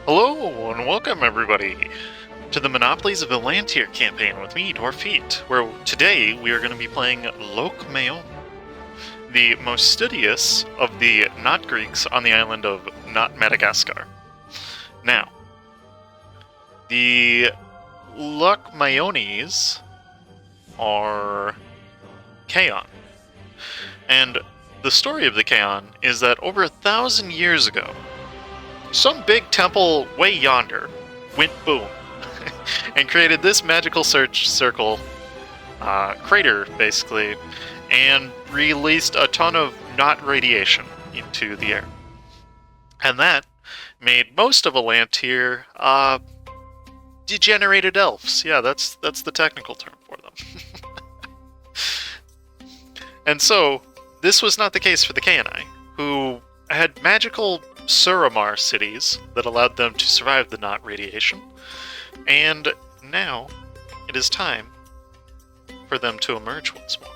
Hello and welcome everybody to the Monopolies of Aelantir campaign with me, Dwarfeet, where today we are going to be playing Lokmeion, the most studious of the not Greeks on the island of not Madagascar. Now, the Lokmeiones are Kheionai, and the story of the Kheionai is that over 1,000 years ago, some big temple way yonder went boom and created this magical circle crater, basically, and released a ton of not radiation into the air. And that made most of Aelantir degenerated elves. Yeah, that's the technical term for them. And so, this was not the case for the Kheionai, who had magical Suramar cities that allowed them to survive the not radiation, and now it is time for them to emerge once more.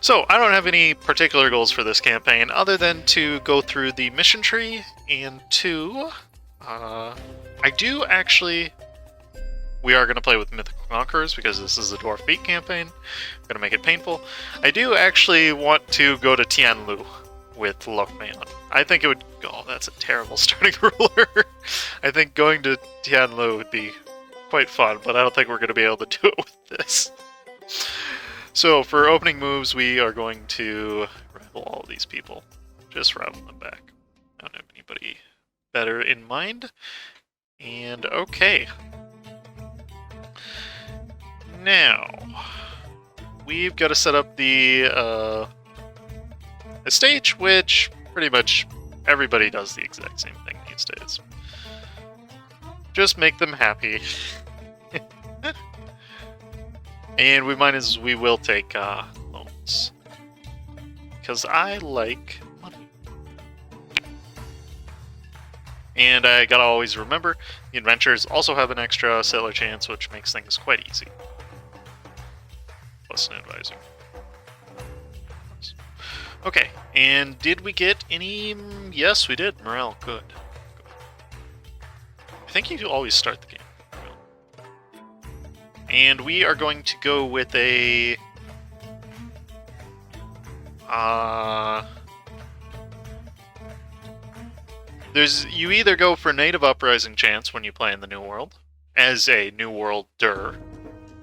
So, I don't have any particular goals for this campaign other than to go through the mission tree and we are going to play with Mythical Conquerors because this is a Dwarf Beat campaign. I'm going to make it painful. I do actually want to go to Tianlu with Lokmeion. I think it would... Oh, that's a terrible starting ruler. I think going to Tianlu would be quite fun, but I don't think we're going to be able to do it with this. So, for opening moves, we are going to rival all of these people. Just rival them back. I don't have anybody better in mind. And, okay. Now, we've got to set up the a stage, which pretty much everybody does the exact same thing these days. Just make them happy. And we will take loans. Because I like money. And I gotta always remember, the adventurers also have an extra settler chance, which makes things quite easy. Plus an advisor. Okay, and did we get any... Yes, we did. Morale, good. I think you always start the game. And we are going to go with a... You either go for Native Uprising chance when you play in the New World, as a New Worlder,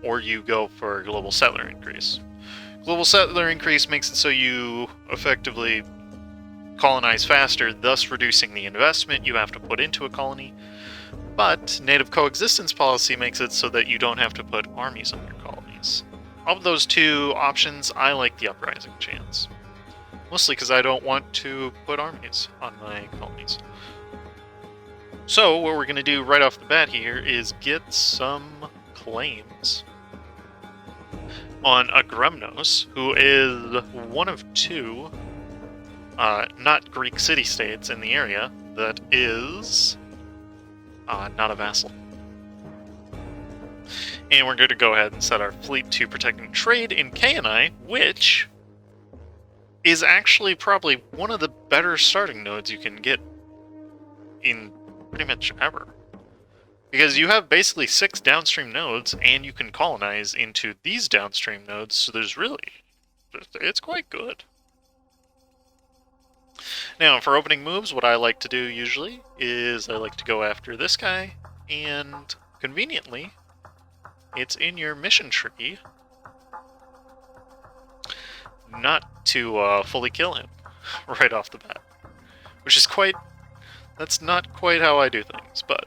or you go for Global Settler Increase. Global Settler Increase makes it so you effectively colonize faster, thus reducing the investment you have to put into a colony. But Native Coexistence Policy makes it so that you don't have to put armies on your colonies. Of those two options, I like the Uprising chance. Mostly because I don't want to put armies on my colonies. So, what we're going to do right off the bat here is get some claims on Agremnos, who is one of two not Greek city-states in the area that is not a vassal. And we're going to go ahead and set our fleet to protecting trade in Kheionai, which is actually probably one of the better starting nodes you can get in pretty much ever. Because you have basically 6 downstream nodes, and you can colonize into these downstream nodes, so there's really... It's quite good. Now, for opening moves, what I like to do usually is I like to go after this guy, and conveniently, it's in your mission tree not to fully kill him right off the bat. Which is quite... That's not quite how I do things, but...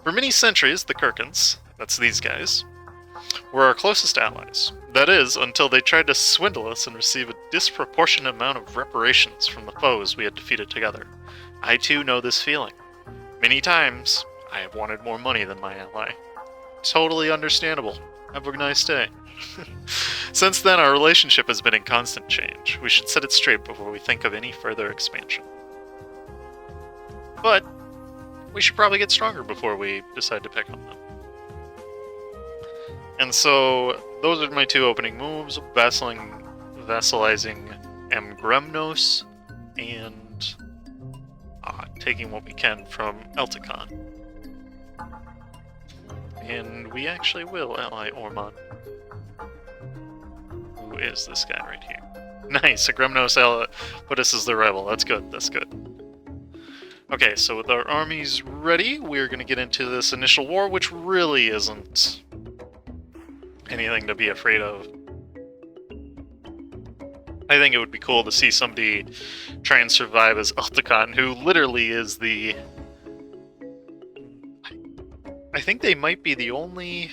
For many centuries, the Kirkans, that's these guys, were our closest allies. That is, until they tried to swindle us and receive a disproportionate amount of reparations from the foes we had defeated together. I too know this feeling. Many times, I have wanted more money than my ally. Totally understandable. Have a nice day. Since then, our relationship has been in constant change. We should set it straight before we think of any further expansion. But we should probably get stronger before we decide to pick on them. And so, those are my 2 opening moves, vassalizing Agremnos and taking what we can from Elticon. And we actually will ally Ormond. Who is this guy right here? Nice, a Gremnos put us as the rebel. That's good, that's good. Okay, so with our armies ready, we're going to get into this initial war, which really isn't anything to be afraid of. I think it would be cool to see somebody try and survive as Elticon, who literally is the... I think they might be the only...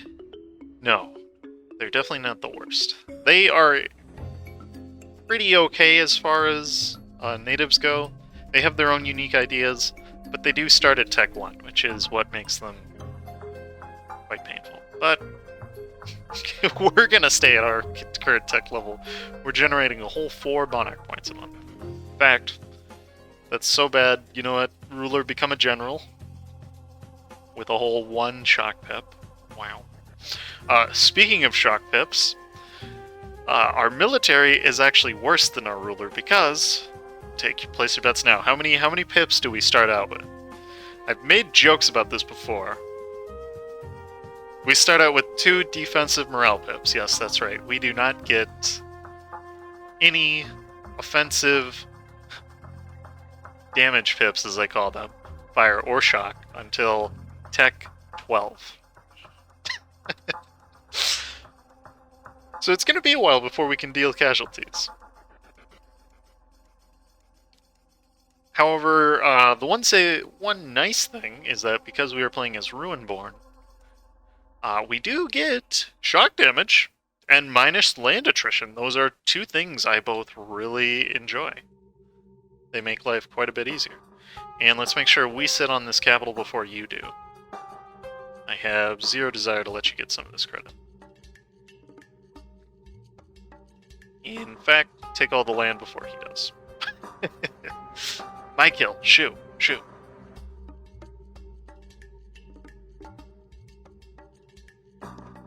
No, they're definitely not the worst. They are pretty okay as far as natives go. They have their own unique ideas, but they do start at Tech 1, which is what makes them quite painful. But we're going to stay at our current tech level. We're generating a whole 4 Monarch points a month. In fact, that's so bad, you know what? Ruler, become a general. With a whole 1 shock pip. Wow. Speaking of shock pips, our military is actually worse than our ruler because... place your bets now. How many pips do we start out with? I've made jokes about this before. We start out with 2 defensive morale pips. Yes, that's right. We do not get any offensive damage pips, as I call them, fire or shock, until Tech 12. So it's going to be a while before we can deal casualties. However, the one nice thing is that because we are playing as Ruinborn, we do get shock damage and minus land attrition. Those are 2 things I both really enjoy. They make life quite a bit easier. And let's make sure we sit on this capital before you do. I have 0 desire to let you get some of this credit. In fact, take all the land before he does. My kill. Shoo. Shoo.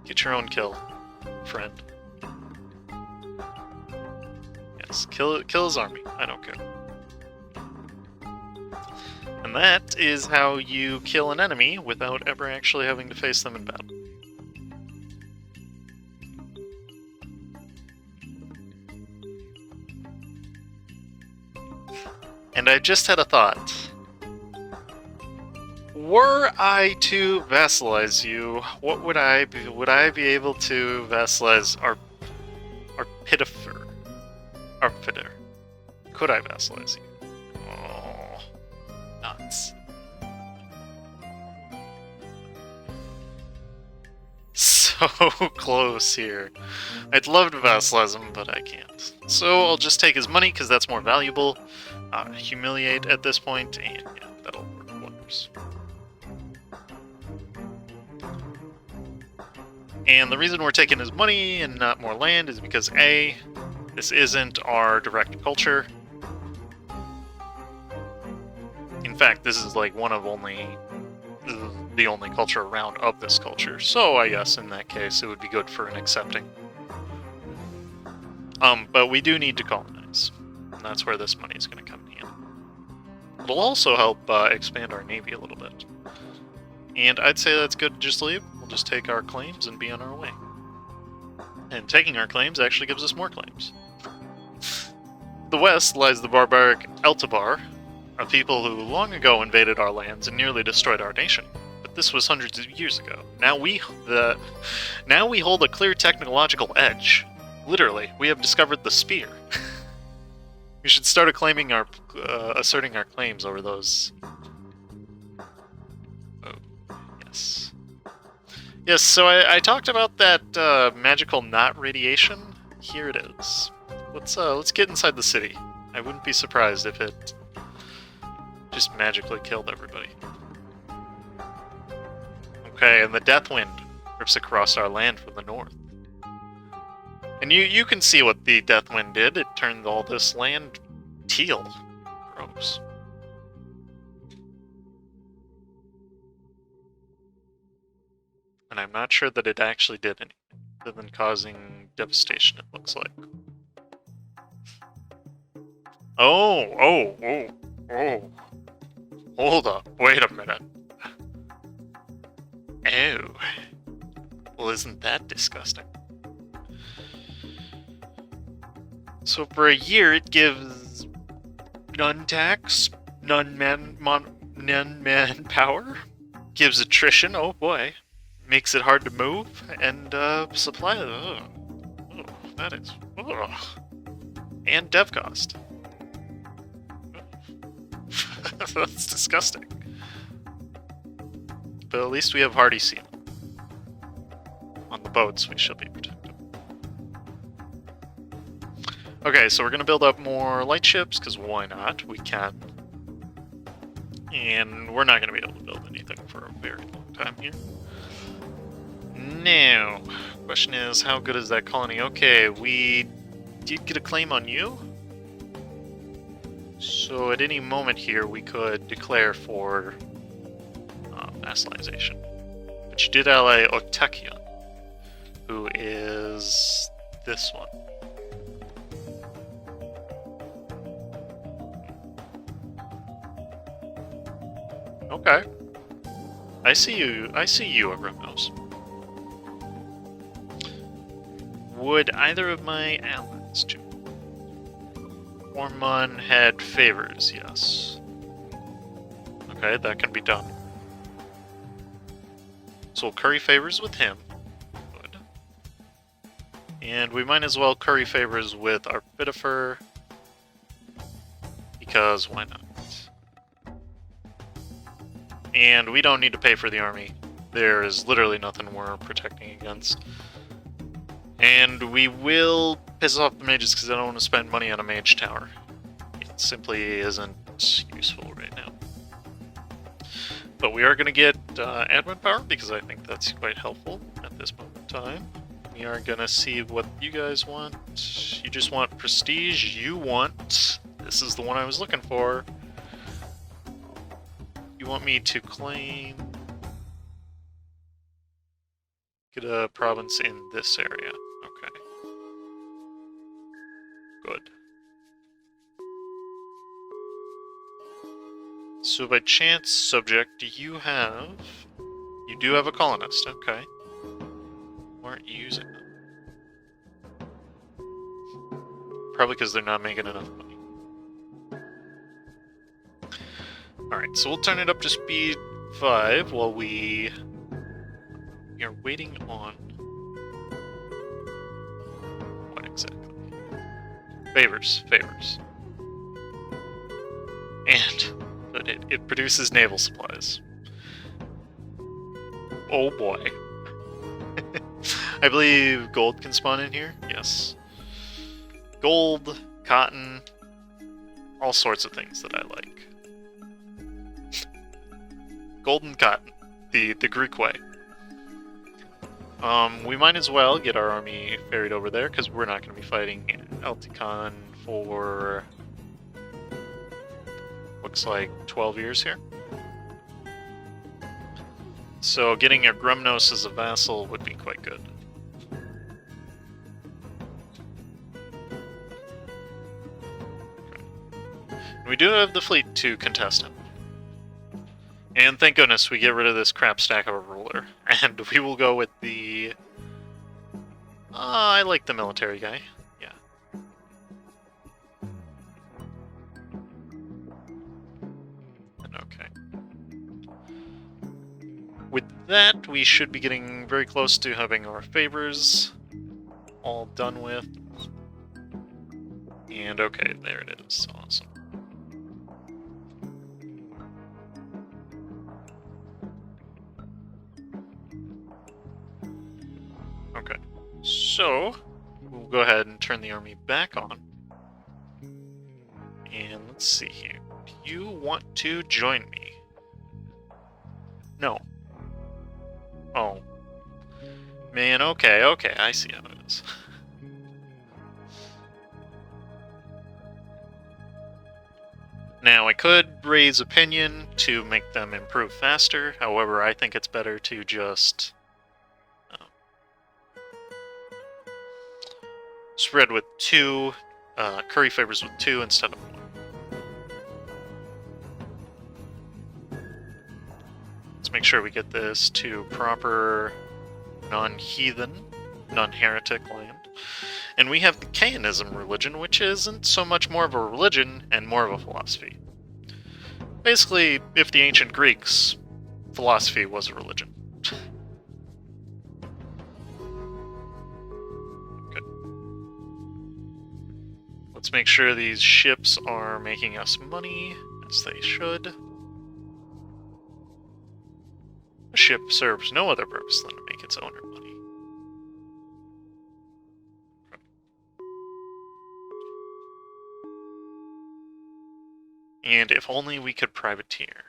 Get your own kill, friend. Yes, kill his army. I don't care. And that is how you kill an enemy without ever actually having to face them in battle. And I just had a thought. Were I to vassalize you, what would I be? Would I be able to vassalize our Arpifitter? Could I vassalize you? Oh, nuts. So close here. I'd love to vassalize him, but I can't. So I'll just take his money, because that's more valuable. Humiliate at this point, and yeah, that'll work wonders. And the reason we're taking his money and not more land is because A, this isn't our direct culture. In fact, this is like one of the only culture around of this culture. So I guess in that case it would be good for an accepting. But we do need to colonize. And that's where this money is going to come in. It'll also help expand our navy a little bit. And I'd say that's good to just leave. We'll just take our claims and be on our way. And taking our claims actually gives us more claims. The west lies the barbaric Eltabar, a people who long ago invaded our lands and nearly destroyed our nation. But this was hundreds of years ago. Now we hold a clear technological edge. Literally, we have discovered the spear. We should start asserting our claims over those. Oh, yes. Yes, so I talked about that magical knot radiation. Here it is. Let's get inside the city. I wouldn't be surprised if it just magically killed everybody. Okay, and the Deathwind rips across our land from the north. And you can see what the Deathwind did. It turned all this land teal. Gross. And I'm not sure that it actually did anything, other than causing devastation, it looks like. Oh. Hold up, wait a minute. Oh. Well, isn't that disgusting? So for a year, it gives none tax, none manpower, gives attrition, oh boy, makes it hard to move, and supply. Ugh. Ugh, that is. Ugh. And dev cost. That's disgusting. But at least we have hardy seamen. On the boats, we shall be protected. Okay, so we're going to build up more light ships, because why not? We can. And we're not going to be able to build anything for a very long time here. Now, question is, how good is that colony? Okay, we did get a claim on you. So at any moment here, we could declare for vassalization. But you did ally Kheionai, who is this one. Okay. I see you, Agrimnos. Would either of my allies do? Ormond had favors, yes. Okay, that can be done. So we'll curry favors with him. Good. And we might as well curry favors with our Bitifer. Because why not? And we don't need to pay for the army. There is literally nothing we're protecting against. And we will piss off the mages because I don't want to spend money on a mage tower. It simply isn't useful right now. But we are going to get admin power because I think that's quite helpful at this moment in time. We are going to see what you guys want. You just want prestige. You want... This is the one I was looking for. You want me to claim... Get a province in this area. Okay. Good. So by chance, subject, do you have... You do have a colonist, okay. Why aren't you using them? Probably because they're not making enough money. Alright, so we'll turn it up to speed 5 while we are waiting on... What exactly? Favors. And but it produces naval supplies. Oh boy. I believe gold can spawn in here? Yes. Gold, cotton, all sorts of things that I like. Gold and cotton, the Greek way. We might as well get our army ferried over there, because we're not going to be fighting Alticon for... looks like 12 years here. So getting a Grumnos as a vassal would be quite good. We do have the fleet to contest him. And thank goodness we get rid of this crap stack of a ruler. And we will go with the... I like the military guy. Yeah. Okay. With that, we should be getting very close to having our favors all done with. And okay, there it is. Awesome. Okay, so we'll go ahead and turn the army back on. And let's see here. Do you want to join me? No. Oh. Man, okay, I see how it is. Now, I could raise opinion to make them improve faster, however, I think it's better to just... spread with 2, curry favors with 2 instead of 1. Let's make sure we get this to proper non-heathen, non-heretic land. And we have the Kheionism religion, which isn't so much more of a religion and more of a philosophy. Basically, if the ancient Greeks, philosophy was a religion. Okay. Let's make sure these ships are making us money, as they should. A ship serves no other purpose than to make its owner money. And if only we could privateer.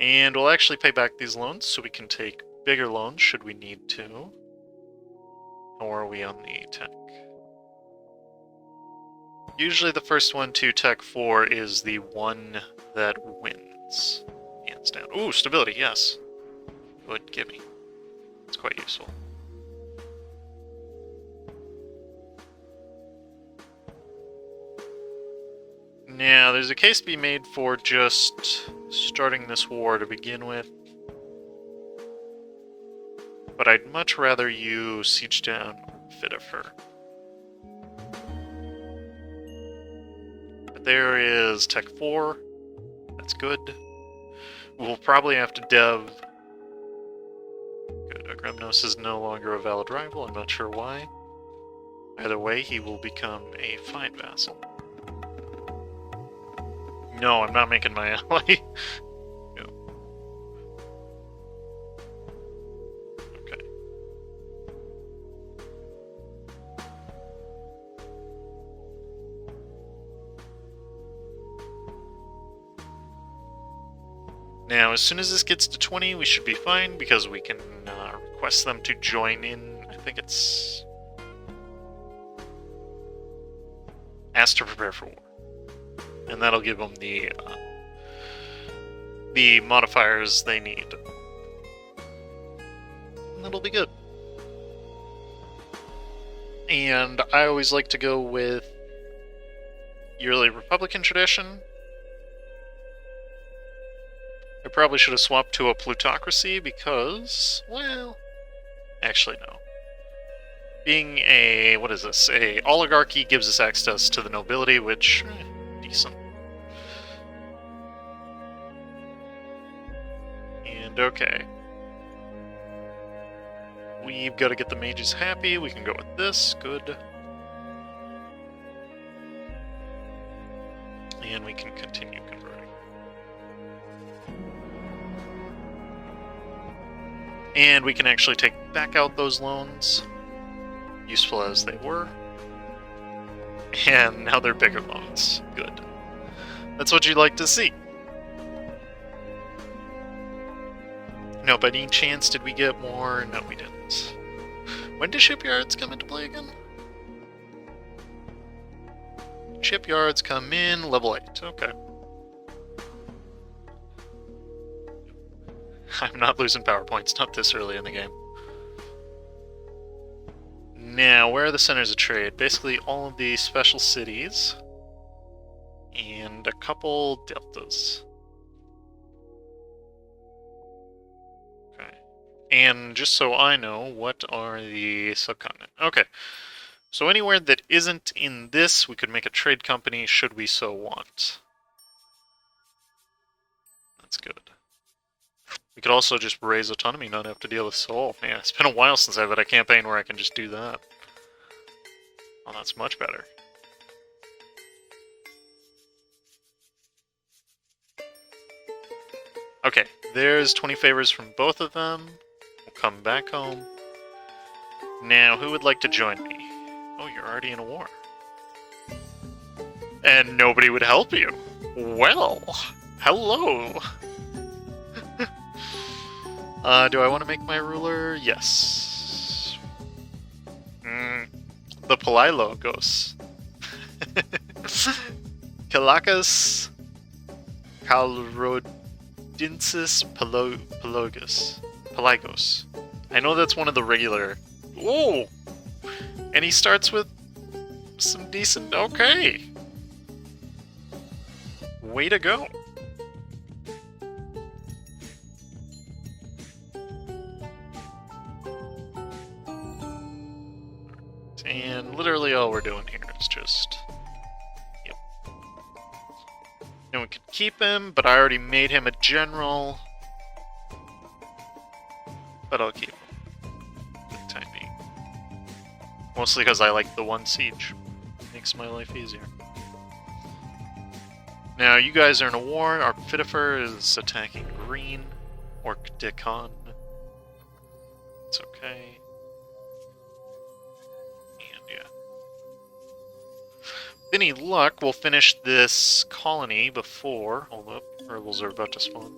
And we'll actually pay back these loans so we can take bigger loans should we need to. How are we on the tech? Usually the first one to tech 4 is the one that wins. Hands down. Ooh, stability, yes. Good, gimme. It's quite useful. Now, there's a case to be made for just starting this war to begin with. But I'd much rather you siege down Fitifer. But there is Tech 4. That's good. We'll probably have to dev. Good. Agremnos is no longer a valid rival. I'm not sure why. Either way, he will become a fine vassal. No, I'm not making my ally. No. Okay. Now, as soon as this gets to 20, we should be fine, because we can request them to join in, I think it's... Ask to prepare for war. And that'll give them the modifiers they need. And that'll be good. And I always like to go with yearly Republican tradition. I probably should have swapped to a plutocracy because, well, actually no. Being a, what is this, a oligarchy gives us access to the nobility, which, decent. And okay. We've got to get the mages happy, we can go with this, good. And we can continue converting. And we can actually take back out those loans, useful as they were. And now they're bigger loans. Good. That's what you'd like to see. No, by any chance did we get more? No, we didn't. When do shipyards come into play again? Shipyards come in level 8. Okay. I'm not losing PowerPoints, not this early in the game. Now, where are the centers of trade? Basically all of the special cities and a couple deltas. Okay. And just so I know, what are the subcontinent? Okay. So anywhere that isn't in this, we could make a trade company should we so want. That's good. We could also just raise autonomy, not have to deal with Seoul. Man, it's been a while since I've had a campaign where I can just do that. Oh, that's much better. Okay, there's 20 favors from both of them. We'll come back home. Now, who would like to join me? Oh, you're already in a war. And nobody would help you. Well, hello. Do I want to make my ruler? Yes. The Palaiologos. Kalakas Kalrodinsis Palagos. I know that's one of the regular... Whoa! And he starts with some decent... Okay. Way to go! And literally all we're doing here is just... Yep. And we could keep him, but I already made him a general. But I'll keep him for the time being. Mostly because I like the one siege. Makes my life easier. Now, you guys are in a war. Our Vitifer is attacking green. Orc Dicon. It's okay. And yeah. With any luck, we'll finish this colony before... Hold up. Rebels are about to spawn.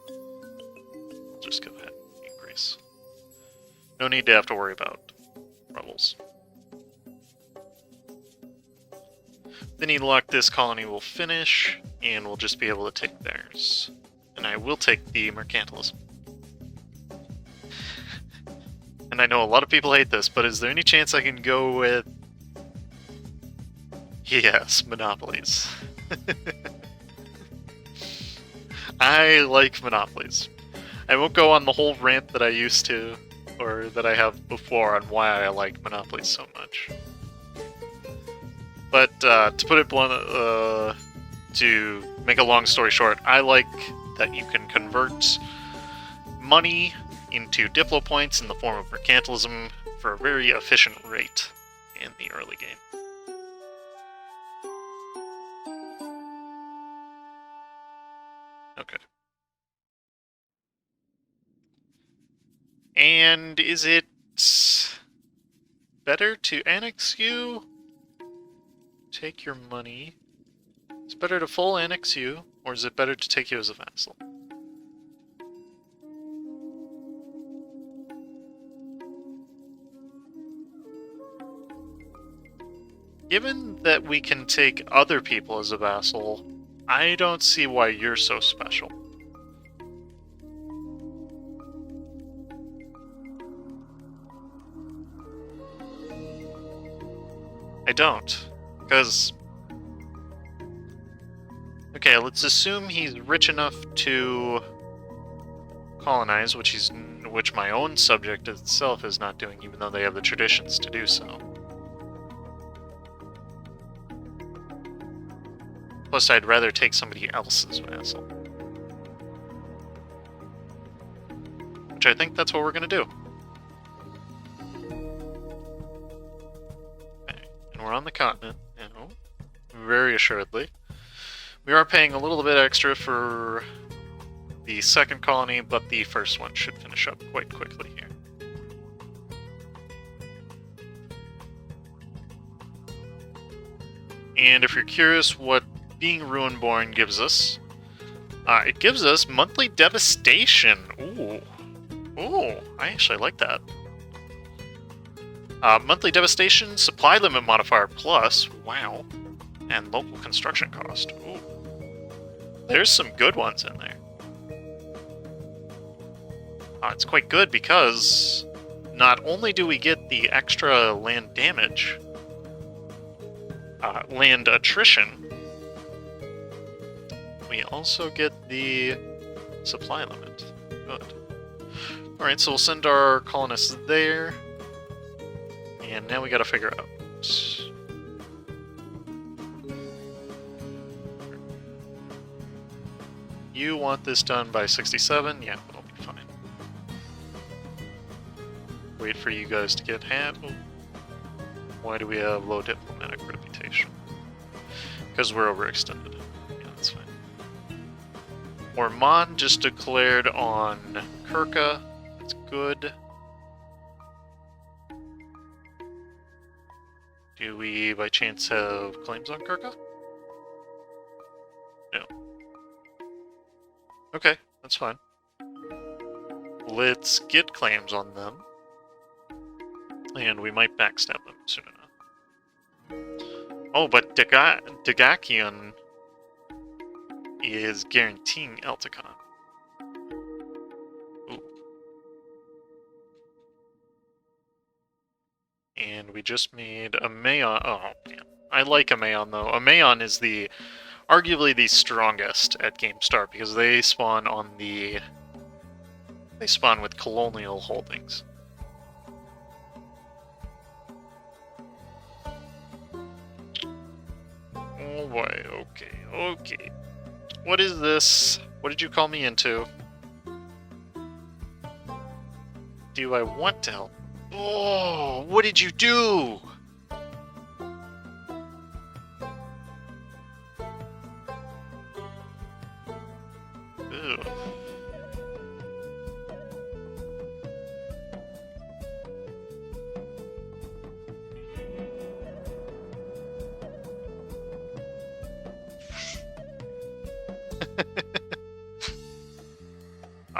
I'll just go ahead and increase. No need to have to worry about rebels. With any luck, this colony will finish, and we'll just be able to take theirs. And I will take the mercantilism. And I know a lot of people hate this, but is there any chance I can go with... Yes, monopolies. I like monopolies. I won't go on the whole rant that I used to, or that I have before, on why I like monopolies so much. But to put it blunt, to make a long story short, I like that you can convert money into Diplo points in the form of mercantilism for a very efficient rate in the early game. Okay. And is it better to annex you? Take your money. Is it better to full annex you, or is it better to take you as a vassal? Given that we can take other people as a vassal, I don't see why you're so special. I don't. Because... Okay, let's assume he's rich enough to colonize, which my own subject itself is not doing, even though they have the traditions to do so. Plus, I'd rather take somebody else's vassal. Which I think that's what we're going to do. Okay, and we're on the continent, you know, very assuredly. We are paying a little bit extra for the second colony, but the first one should finish up quite quickly here. And if you're curious what being Ruinborn gives us, it gives us monthly devastation. Ooh. Ooh, I actually like that. Monthly devastation, supply limit modifier plus, wow, and local construction cost. Ooh. There's some good ones in there. It's quite good because not only do we get the extra land damage, land attrition, we also get the supply limit. Good. Alright, so we'll send our colonists there. And now we gotta figure out... You want this done by 67? Yeah, that'll be fine. Wait for you guys to get handled. Why do we have low diplomatic reputation? Because we're overextended. Yeah, that's fine. Ormond just declared on Kirka. That's good. Do we, by chance, have claims on Kirka? No. Okay, that's fine. Let's get claims on them. And we might backstab them soon enough. Oh, but Dagakion is guaranteeing Elticon. Ooh. And we just made a Mayon. Oh, man. I like Aeon though. Aeon is arguably the strongest at game start because they spawn with colonial holdings. Oh boy, okay. What is this? What did you call me into? Do I want to help? Oh, what did you do? Ew.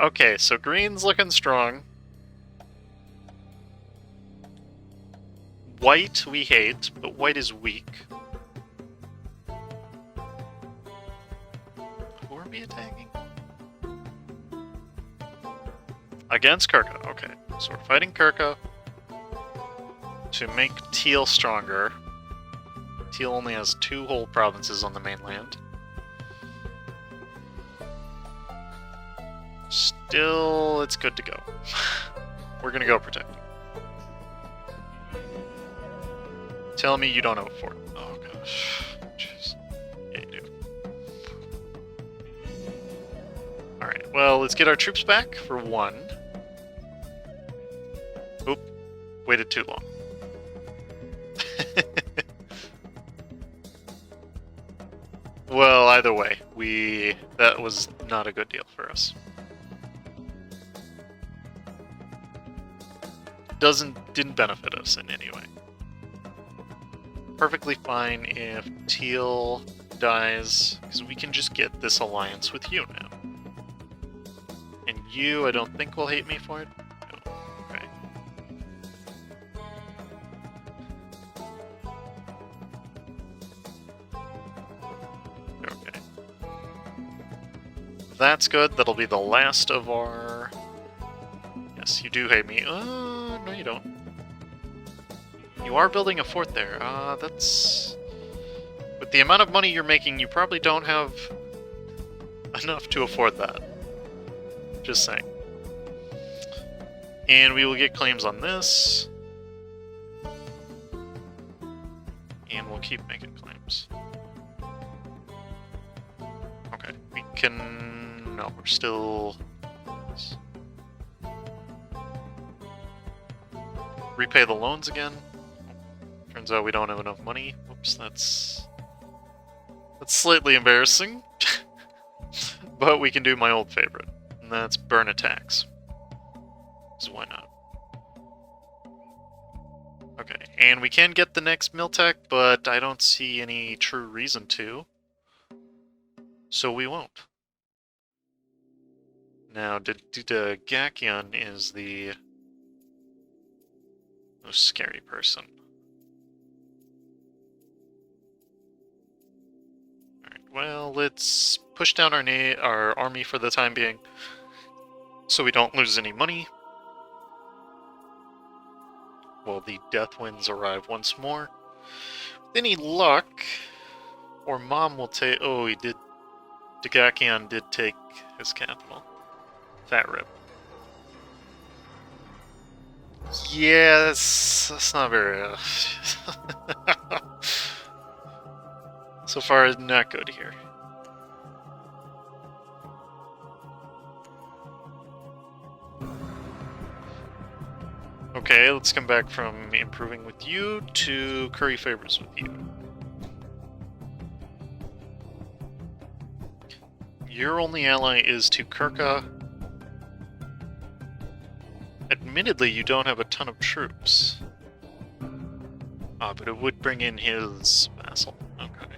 Okay, so green's looking strong. White we hate, but white is weak. Who are we attacking? Against Kirka, okay. So we're fighting Kirka to make Teal stronger. Teal only has 2 whole provinces on the mainland. Still, it's good to go. We're gonna go protect him. Tell me you don't have a fort. Oh gosh. Jeez. Yeah, you do. Alright, well, let's get our troops back for 1. Oop. Waited too long. Well, either way, that was not a good deal for us. Didn't benefit us in any way. Perfectly fine if Teal dies, because we can just get this alliance with you now. And you, I don't think will hate me for it. No. Okay. Okay. That's good. That'll be the last of our... Yes, you do hate me. No you don't. You are building a fort there. That's... With the amount of money you're making, you probably don't have enough to afford that. Just saying. And we will get claims on this. And we'll keep making claims. Okay, we can... No, we're still... Repay the loans again. Turns out we don't have enough money. Whoops, that's slightly embarrassing. But we can do my old favorite, and that's burn attacks. So why not? Okay, and we can get the next Miltech, but I don't see any true reason to. So we won't. Now, Kheionai is the most scary person. Alright, well, let's push down our army for the time being, so we don't lose any money. Well, the death winds arrive once more. With any luck, or Mom will take... Oh, he did... Kheionai did take his capital. Fat rip. Yes, that's not very... So far, not good here. Okay, let's come back from improving with you to curry favors with you. Your only ally is to Kirka. Admittedly, you don't have a ton of troops. But it would bring in his vassal. Okay.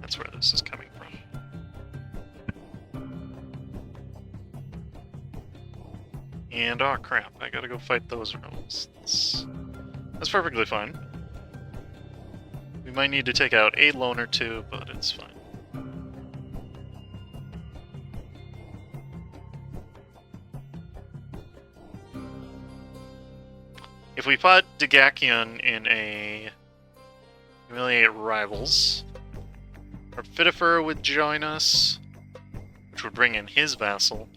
That's where this is coming from. And, oh crap, I gotta go fight those realms. That's perfectly fine. We might need to take out a loan or two, but it's fine. If we put Dagakion in a humiliate rivals, our Fitifer would join us, which would bring in his vassal.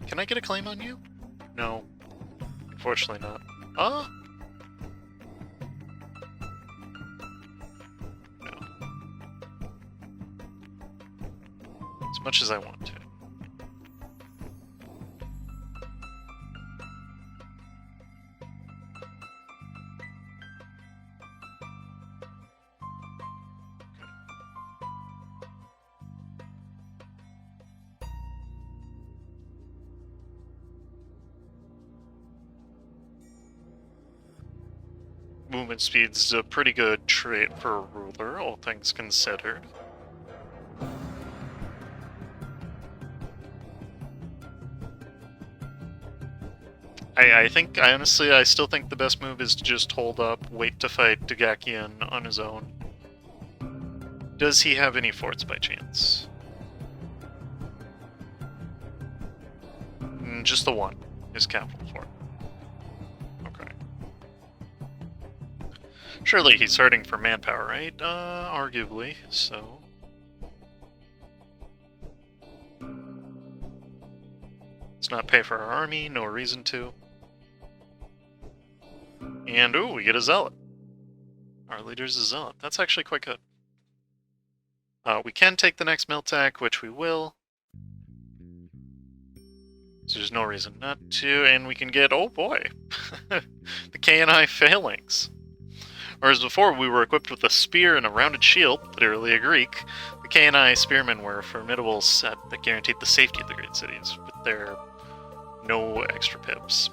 Can I get a claim on you? No. Unfortunately not. No. As much as I want to. Movement speed's a pretty good trait for a ruler, all things considered. I think, honestly, I still think the best move is to just hold up, wait to fight Dagakion on his own. Does he have any forts by chance? Just the one, his capital fort. Okay. Surely he's hurting for manpower, right? Arguably, so... Let's not pay for our army, no reason to. And, ooh, we get a zealot. Our leader's a zealot. That's actually quite good. We can take the next Miltech, which we will. So there's no reason not to, and we can get, oh boy, the Kheionai phalanx. Whereas before we were equipped with a spear and a rounded shield, literally a Greek, the Kheionai spearmen were a formidable set that guaranteed the safety of the great cities, with their no extra pips.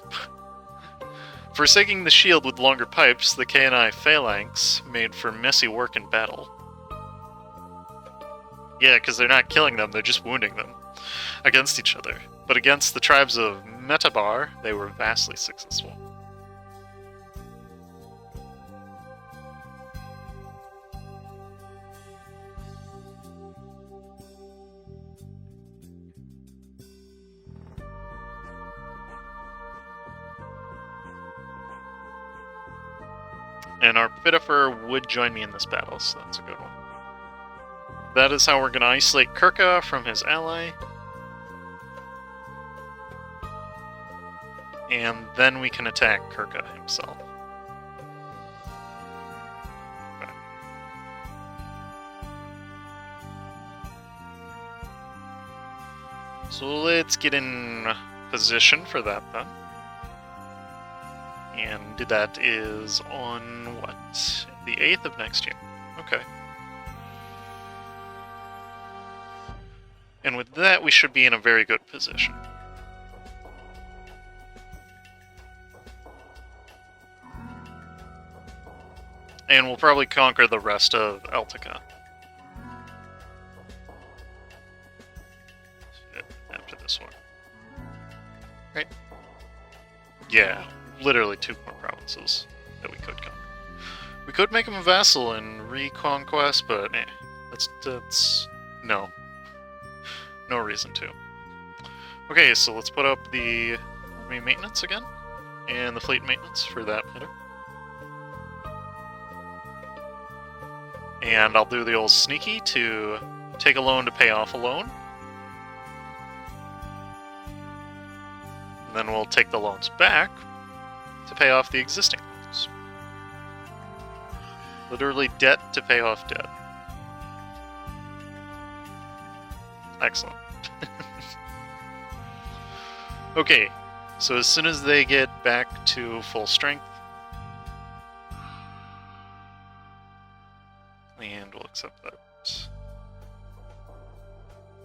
Forsaking the shield with longer pipes, the Kheionai phalanx made for messy work in battle. Yeah, because they're not killing them, they're just wounding them against each other. But against the tribes of Metabar, they were vastly successful. And our Fitifer would join me in this battle, so that's a good one. That is how we're going to isolate Kirka from his ally. And then we can attack Kirka himself. Okay. So let's get in position for that then. And that is on what? The 8th of next year. Okay. And with that, we should be in a very good position. And we'll probably conquer the rest of Eltica. After this one. Right? Yeah, literally 2 more provinces that we could conquer. We could make him a vassal in reconquest, but that's no. No reason to. Okay, so let's put up the army maintenance again, and the fleet maintenance for that matter. And I'll do the old sneaky to take a loan to pay off a loan. And then we'll take the loans back to pay off the existing loans. Literally debt to pay off debt. Excellent. Okay, so as soon as they get back to full strength, and we'll accept that.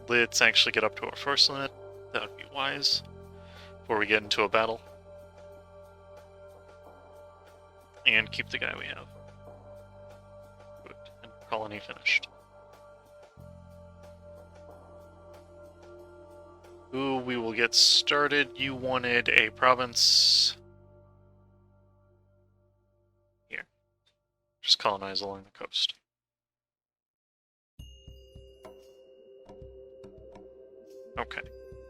Let's actually get up to our force limit. That would be wise before we get into a battle. And keep the guy we have. Good. And colony finished. Ooh, we will get started. You wanted a province here. Just colonize along the coast. Okay.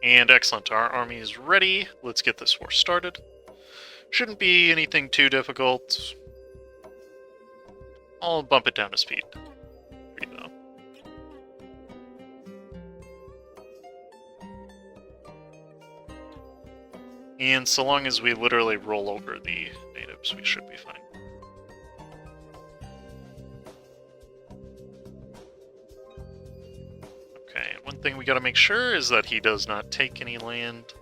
And excellent, our army is ready. Let's get this war started. Shouldn't be anything too difficult. I'll bump it down to speed. 3 though. And so long as we literally roll over the natives, we should be fine. Okay, one thing we gotta make sure is that he does not take any land,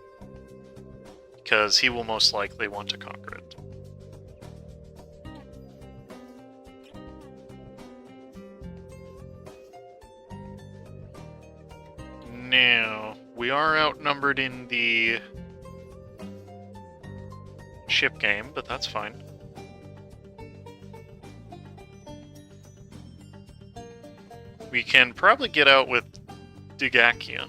because he will most likely want to conquer it. Now, we are outnumbered in the ship game, but that's fine. We can probably get out with Kheionai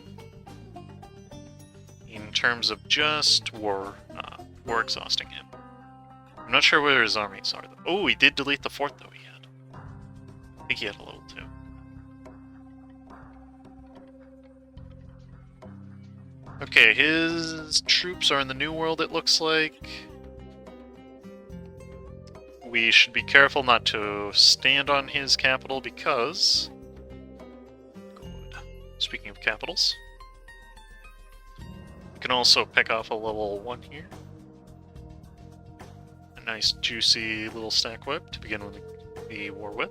in terms of just war exhausting him. I'm not sure where his armies are, though. Oh, he did delete the fort, though, he had. I think he had a little, too. Okay, his troops are in the New World, it looks like. We should be careful not to stand on his capital because... Good. Speaking of capitals, we can also pick off a level 1 here. A nice juicy little stack whip to begin with the war with.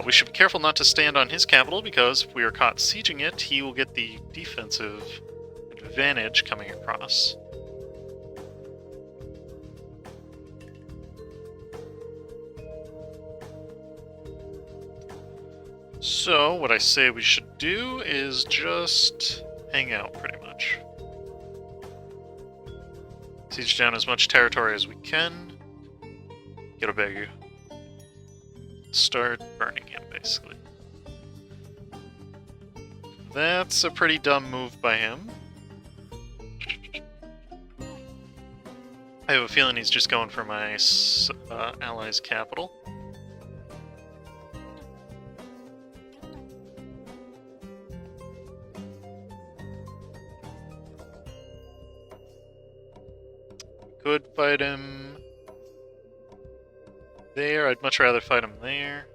We should be careful not to stand on his capital because if we are caught sieging it, he will get the defensive advantage coming across. So, what I say we should do is just hang out, pretty much. Siege down as much territory as we can. Get a big... Start burning him, basically. That's a pretty dumb move by him. I have a feeling he's just going for my ally's capital. Could fight him there. I'd much rather fight him there.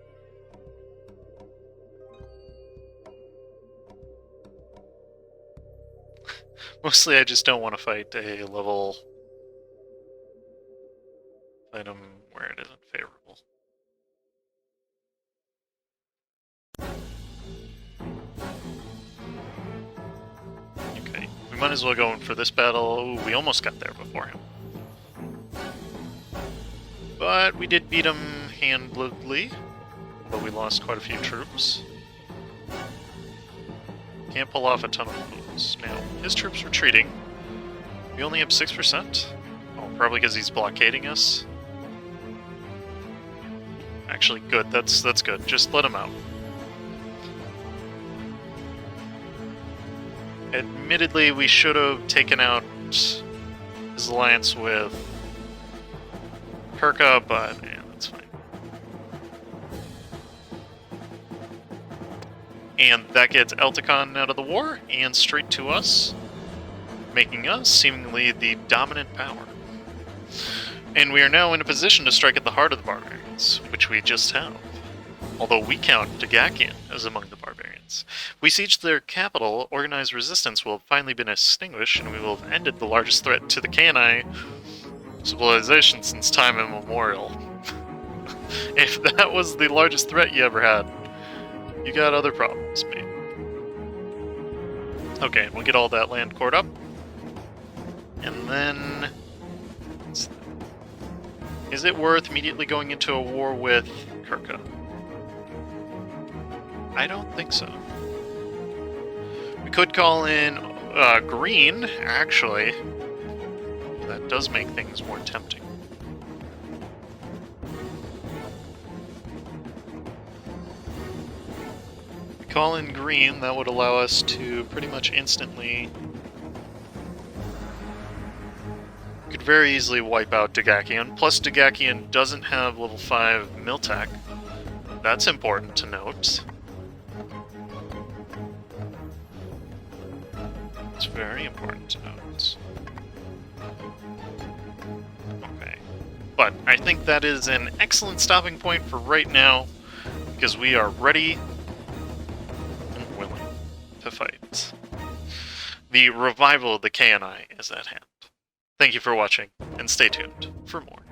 Mostly I just don't want to fight a level... Fight him where it isn't favorable. Okay, we might as well go in for this battle. Ooh, we almost got there before him. But we did beat him handedly, although we lost quite a few troops. Can't pull off a ton of moves. Now, his troops retreating. We only have 6%. Oh, probably because he's blockading us. Actually, good. That's good. Just let him out. Admittedly, we should have taken out his alliance with Perka, but yeah, that's fine. And that gets Eltikon out of the war and straight to us, making us seemingly the dominant power. And we are now in a position to strike at the heart of the barbarians, which we just have. Although we count Kheionai as among the barbarians. We siege their capital, organized resistance will have finally been extinguished, and we will have ended the largest threat to the Kheionai civilization since time immemorial. If that was the largest threat you ever had, you got other problems, mate. Okay, we'll get all that land court up. And then... Is it worth immediately going into a war with Kirka? I don't think so. We could call in green, actually. That does make things more tempting. We call in green, that would allow us to pretty much instantly... Could very easily wipe out Kheionai. Plus, Kheionai doesn't have level 5 Miltech. That's important to note. It's very important to note. Okay. But I think that is an excellent stopping point for right now, because we are ready and willing to fight. The revival of the Kheionai is at hand. Thank you for watching, and stay tuned for more.